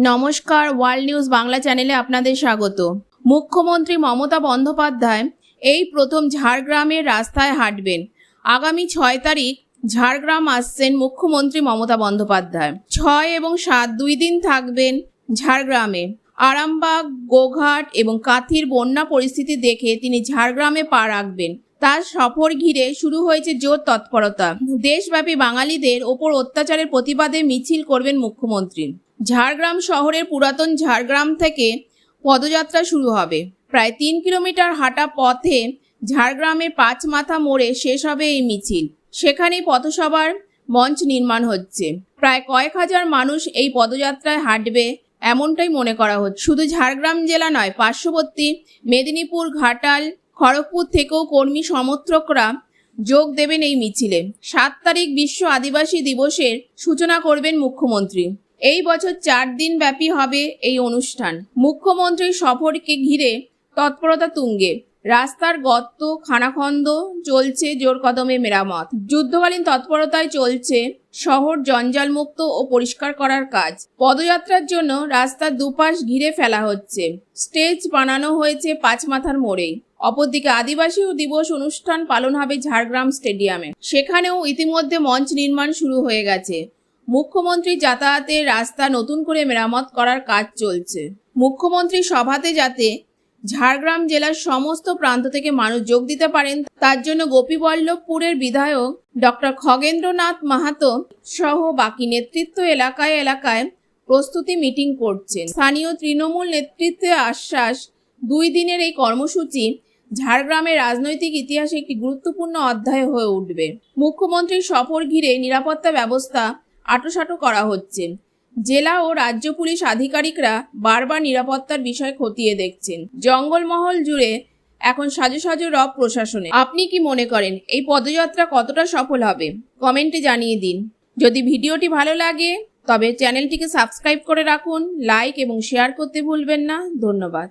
নমস্কার, world news Bangla চ্যানেলে আপনাদের স্বাগত। মুখ্যমন্ত্রী মমতা বন্দ্যোপাধ্যায় এই প্রথম ঝাড়গ্রামের রাস্তায় হাঁটবেন। আগামী 6 তারিখ ঝাড়গ্রাম আসছেন মুখ্যমন্ত্রী মমতা বন্দ্যোপাধ্যায়। 6 এবং 7 দুই দিন থাকবেন ঝাড়গ্রামে। আরামবাগ, গোঘাট এবং কাথির বন্যা পরিস্থিতি দেখে তিনি ঝাড়গ্রামে পা রাখবেন। তার সফর ঘিরে শুরু হয়েছে জোর তৎপরতা। দেশব্যাপী বাঙালিদের ওপর অত্যাচারের প্রতিবাদে মিছিল করবেন মুখ্যমন্ত্রী। ঝাড়গ্রাম শহরের পুরাতন ঝাড়গ্রাম থেকে পদযাত্রা শুরু হবে। প্রায় 3 কিলোমিটার হাঁটা পথে ঝাড়গ্রামের 5 মাথা মোড়ে শেষ হবে এই মিছিল। সেখানেই পথসভার মঞ্চ নির্মাণ হচ্ছে। প্রায় কয়েক হাজার মানুষ এই পদযাত্রায় হাঁটবে এমনটাই মনে করা হচ্ছে। শুধু ঝাড়গ্রাম জেলা নয়, পার্শ্ববর্তী মেদিনীপুর, ঘাটাল, খড়গপুর থেকেও কর্মী সমর্থকরা যোগ দেবেন এই মিছিলে। 7 তারিখ বিশ্ব আদিবাসী দিবসের সূচনা করবেন মুখ্যমন্ত্রী। এই বছর 4 দিন ব্যাপী হবে এই অনুষ্ঠান। মুখ্যমন্ত্রীর সফরকে ঘিরে তৎপরতা তুঙ্গে। রাস্তার গর্ত, খানাখন্দ চলছে জোর কদমে মেরামত। যুদ্ধকালীন তৎপরতায় চলছে শহর জঞ্জালমুক্ত ও পরিষ্কার করার কাজ। পদযাত্রার জন্য রাস্তার দুপাশ ঘিরে ফেলা হচ্ছে। স্টেজ বানানো হয়েছে 5 মাথার মোড়ে। অপরদিকে আদিবাসী দিবস অনুষ্ঠান পালন হবে ঝাড়গ্রাম স্টেডিয়ামে। সেখানেও ইতিমধ্যে মঞ্চ নির্মাণ শুরু হয়ে গেছে। মুখ্যমন্ত্রী যাতায়াতের রাস্তা নতুন করে মেরামত করার কাজ চলছে। মুখ্যমন্ত্রী সভাতে যাতে ঝাড়গ্রাম জেলার সমস্ত প্রান্ত থেকে মানুষ যোগ দিতে পারেন, তার জন্য গোপীবল্লভপুরের বিধায়ক ডক্টর খগেন্দ্রনাথ মাহাতো সহ বাকি নেতৃত্ব এলাকায় এলাকায় প্রস্তুতি মিটিং করছেন। স্থানীয় তৃণমূল নেতৃত্বের আশ্বাস, 2 দিনের এই কর্মসূচি ঝাড়গ্রামের রাজনৈতিক ইতিহাসে একটি গুরুত্বপূর্ণ অধ্যায় হয়ে উঠবে। মুখ্যমন্ত্রীর সফর ঘিরে নিরাপত্তা ব্যবস্থা আঁটোসাঁটো করা হচ্ছে। জেলা ও রাজ্য পুলিশ আধিকারিকরা বারবার নিরাপত্তার বিষয় খতিয়ে দেখছেন। জঙ্গলমহল জুড়ে এখন সাজো সাজো রব প্রশাসনে। আপনি কি মনে করেন এই পদযাত্রা কতটা সফল হবে? কমেন্টে জানিয়ে দিন। যদি ভিডিওটি ভালো লাগে তবে চ্যানেলটিকে সাবস্ক্রাইব করে রাখুন, লাইক এবং শেয়ার করতে ভুলবেন না। ধন্যবাদ।